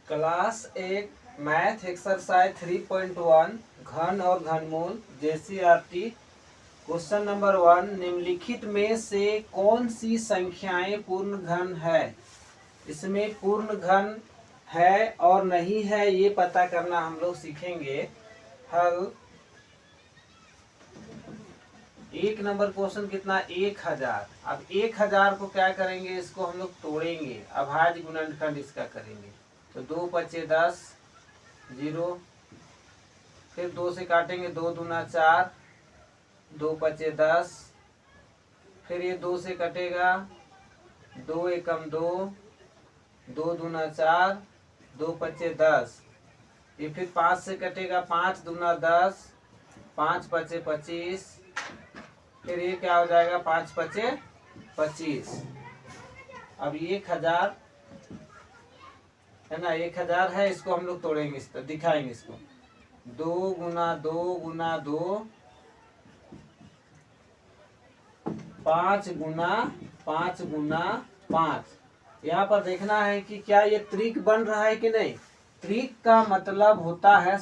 Class 8 math exercise 3.1 घन और घनमूल JCRT question number 1 निम्नलिखित में से कौन सी संख्याएं पूर्ण घन है। इसमें पूर्ण घन है और नहीं है ये पता करना हम लोग सीखेंगे। हल 1 नंबर क्वेश्चन कितना 1000। अब 1000 को क्या करेंगे, इसको हम लोग तोड़ेंगे, अभाज्य गुणनखंड इसका करेंगे। तो 2 पचे 10 0, फिर 2 से काटेंगे, 2 दूना 4, 2 पचे 10, फिर ये 2 से कटेगा, 2 एकम 2, 2 दूना 4, 2 पचे 10, ये फिर 5 से कटेगा, 5 दूना 10, 5 पचे 25, फिर ये क्या हो जाएगा 5 पचे 25। अब 1000 है ना, 1000 है, इसको हम लोग तोड़ेंगे, इस तरह दिखाएंगे इसको। 2 गुना 2 गुना 2, 5 गुना 5 गुना 5। यहाँ पर देखना है कि क्या ये त्रिक बन रहा है कि नहीं। त्रिक का मतलब होता है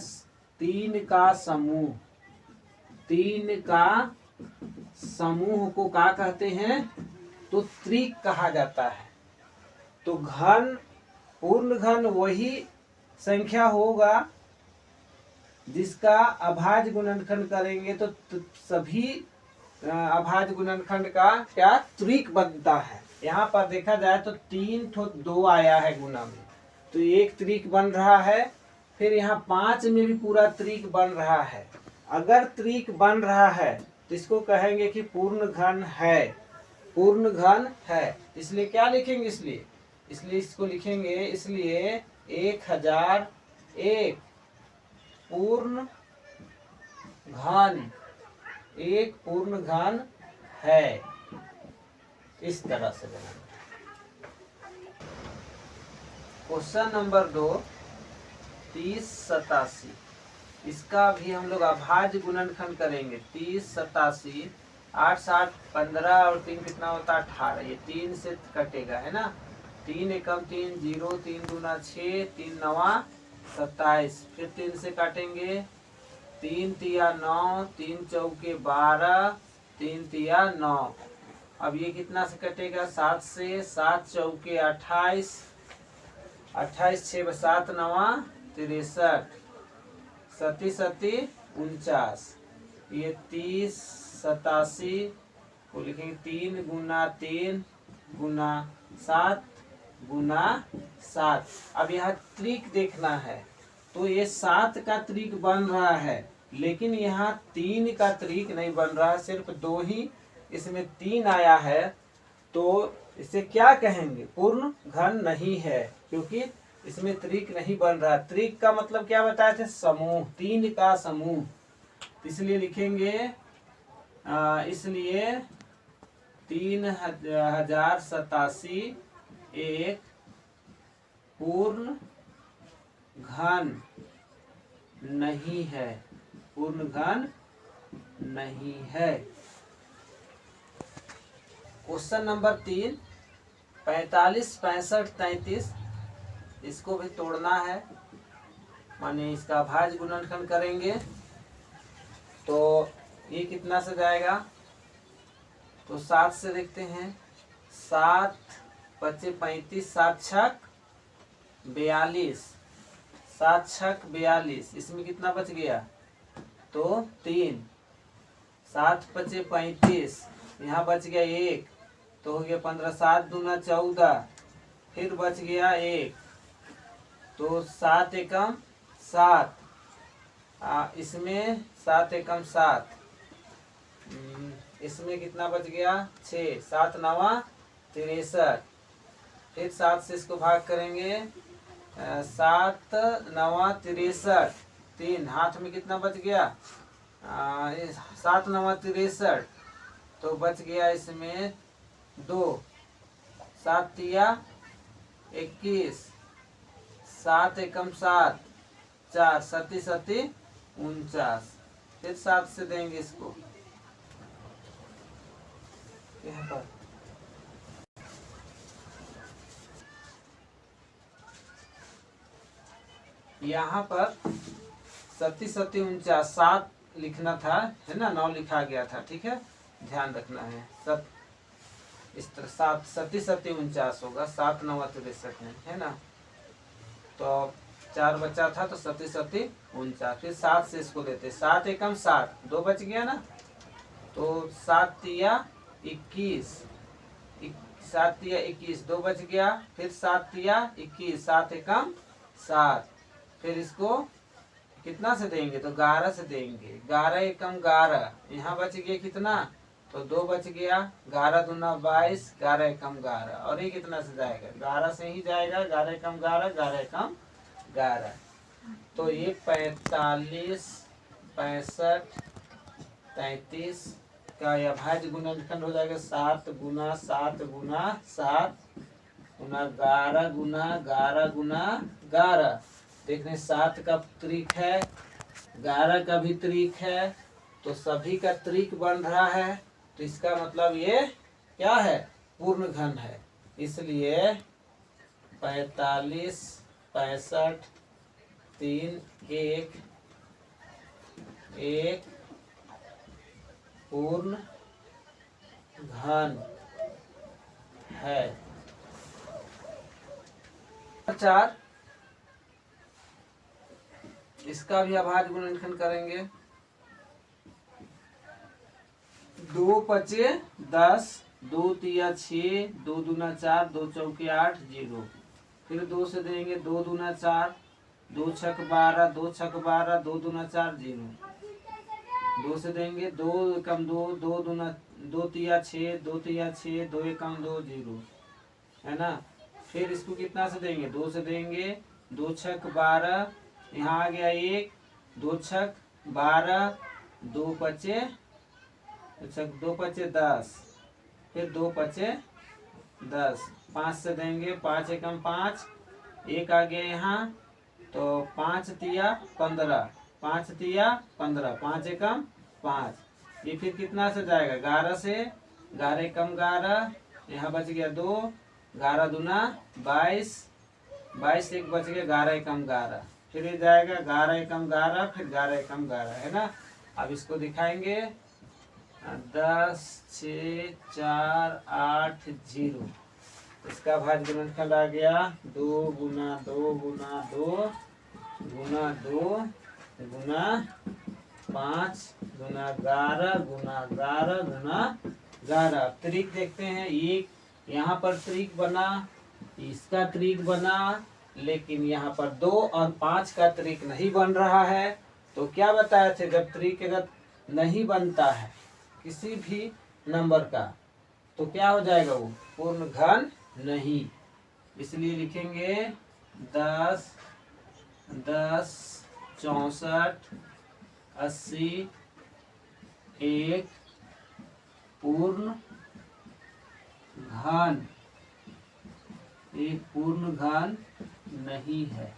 3 का समूह। 3 का समूह को क्या कहते हैं, तो त्रिक कहा जाता है। तो घन, पूर्ण घन वही संख्या होगा जिसका अभाज्य गुणनखंड करेंगे तो सभी अभाज्य गुणनखंड का क्या त्रिक बनता है। यहाँ पर देखा जाए तो 3 ठो 2 आया है गुना में, तो एक त्रिक बन रहा है। फिर यहाँ 5 में भी पूरा त्रिक बन रहा है। अगर त्रिक बन रहा है तो इसको कहेंगे कि पूर्ण घन है। पूर्ण घन है, इसलिए क्या लिखेंगे, इसलिए इसको लिखेंगे, इसलिए 1000 एक पूर्ण घन, एक पूर्ण घन है। इस तरह से बनाना। क्वेश्चन नंबर 2 30 87, इसका भी हम लोग अभाज्य गुणनखंड करेंगे। 30 87, 8 7 15 और 3 कितना होता है 18। ये 3 से कटेगा, है ना। 3 एकम 3 0, 3 दूना 6, 3 नवा 27, फिर 3 से काटेंगे, 3 तिया 9, 3 चौके 12, 3 तिया 9। अब ये कितना से कटेगा, 7 से, 7 चौके 28, 28 6 7 नवा 63, सती सती 49। ये 30 87 को लिखेंगे 3 गुना 3 गुना 7 गुना 7। अब यहाँ त्रिक देखना है, तो ये 7 का त्रिक बन रहा है, लेकिन यहाँ 3 का त्रिक नहीं बन रहा है, सिर्फ 2 ही इसमें 3 आया है। तो इसे क्या कहेंगे, पूर्ण घन नहीं है, क्योंकि इसमें त्रिक नहीं बन रहा। त्रिक का मतलब क्या बताए थे, समूह, 3 का समूह। इसलिए लिखेंगे, इसलिए 3087 एक पूर्ण घन नहीं है। पूर्ण घन नहीं है। क्वेश्चन नंबर 3 45 65 33, इसको भी तोड़ना है, माने इसका अभाज्य गुणनखंड करेंगे। तो ये कितना से जाएगा, तो 7 से देखते हैं। 7 पचे 35, 7 छक 42, 7 छक 42, इसमें कितना बच गया, तो 3। 7 पचे 35, यहाँ बच गया 1, तो हो गया 15। 7 दूना 14, फिर बच गया 1, तो 7 एकम 7, इसमें 7 एकम 7, इसमें कितना बच गया 6, 7 नवा 63, फिर 7 से इसको भाग करेंगे, 7 नवा 63, 3 हाथ में कितना बच गया, 7 नवा 63, तो बच गया इसमें 2, 7 तिया 21, 7 एकम 7, 4 सती सती 49, फिर 7 से देंगे इसको यहाँ पर। यहाँ पर 37 7 लिखना था, है ना, 9 लिखा गया था, ठीक है, ध्यान रखना है। इस तरह 37 होगा, 7 9 63 नहीं, है ना। तो 4 बचा था तो 37 फिर 7 से इसको लेते, 7 एकम 7, 2 बच गया ना, तो 7 तिया 21, 7 तिया 21, 2 बच गया, फिर 7 तिया 21, 7 एकम 7, फिर इसको कितना से देंगे, तो 11 से देंगे, 11 एकम 11, यहाँ बच गया कितना, तो 2 बच गया, 11 दूना 22, 11 एकम 11, और ये कितना से जाएगा, 11 से ही जाएगा, 11 एकम 11, 11 एकम 11, तो ये 45 65 33 का यह भाज्य गुणनखंड हो जाएगा, 7 गुना 7 गुना 7 गुना 11 गुना 11 गुना 11। देखने 7 का त्रिक है, 11 का भी त्रिक है, तो सभी का त्रिक बन रहा है, तो इसका मतलब ये क्या है, पूर्ण घन है। इसलिए 45 65 3 1 एक पूर्ण घन है। 4 इसका भी अभाज्य गुणनखंड करेंगे, 2 पचे 10, 2 तिया 6, 2 दूना 4, 2 चौके 8, 0, फिर 2 से देंगे, 2 दूना 4, 2 छक 12, 2 छक 12, 2 दूना 4, 0, 2 से देंगे, 2 एकम 2, 2 दूना 2 तिया 6, 2 तिया 6, 2 एकम 2, 0, है ना। फिर इसको कितना से देंगे, 2 से देंगे, 2 छक 12, यहाँ आ गया 1, 2 छक 12, 2 पचे 2 पचे 10, फिर 2 पचे 10, 5 से देंगे, 5 एकम 5, 1 आ गया यहाँ, तो 5 तिया 15, 5 तिया 15, 5 एकम 5, ये फिर कितना से जाएगा, 11 से, 11 एकम 11, यहाँ बच गया 2, 11 दूना 22, 22 एक बच गया, 11 एकम 11, फिर ये जाएगा 11 एकम 11, फिर 11 एकम 11, है ना। अब इसको दिखाएंगे, 10 6 4 8 0, इसका भाज्य गुणनखंड आ गया 2 गुना 2 गुना 2 गुना 2 गुना 5 गुना 11 गुना 11 गुना 11। त्रिक देखते हैं, एक यहाँ पर त्रिक बना, इसका त्रिक बना, लेकिन यहाँ पर 2 और 5 का त्रिक नहीं बन रहा है। तो क्या बताए थे, जब त्रिक अगर नहीं बनता है किसी भी नंबर का, तो क्या हो जाएगा, वो पूर्ण घन नहीं। इसलिए लिखेंगे 10 10 64 80 एक पूर्ण घन, एक पूर्ण घन नहीं है।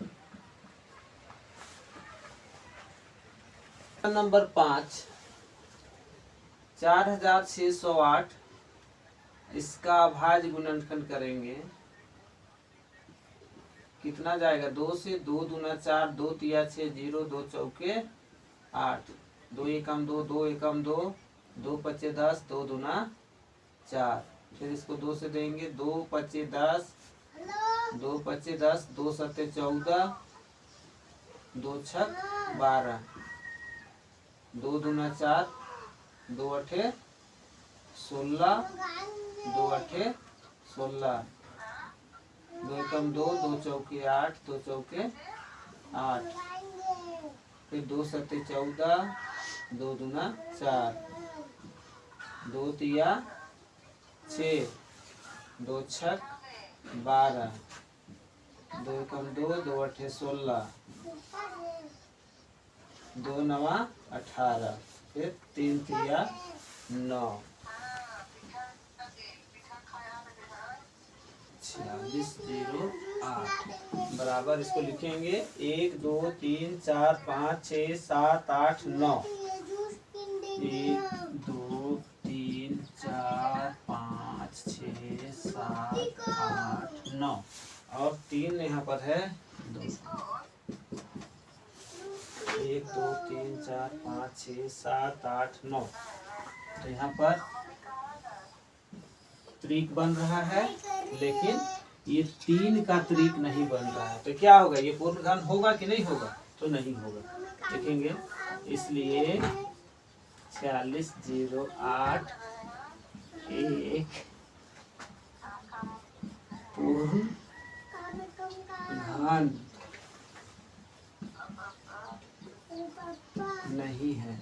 नंबर 5 4608, इसका भाज्य गुणनखंड करेंगे, कितना जाएगा, 2 से, 2 दूना 4, 2 तिया 6, 0, 2 चौके 8, 2 एकम 2, 2 एकम 2, 2 पचे 10, 2 दूना 4, फिर इसको 2 से देंगे, 2 पचे 10, 2 पचे 10, 2 सत्ते 14, 2 छक 12, 2 दूना 4, 2 अठे 16, 2 अठे 16, 2 एकम 2, 2 चौके 8, 2 चौके 8, फिर 2 सत्ते 14, 2 दूना 4, 2 तिया 6, 2 छक 12, 2 एकम 2, 2 अठे 16, 2 नवा 18, फिर 3 तिया 9, 46 0 8 बराबर, इसको लिखेंगे 1 2 3 4 5 6 7 8 9, 1 2 3 4 5 6 7 8 9, और 3 यहाँ पर है 2। 1 2 3 4 5 6 7 8 9। तो यहाँ पर त्रिक बन रहा है, लेकिन ये 3 का त्रिक नहीं बन रहा है। तो क्या होगा, ये पूर्ण घन होगा कि नहीं होगा? तो नहीं होगा, देखेंगे। इसलिए 46 0 8 1 पूर्ण घन नहीं है।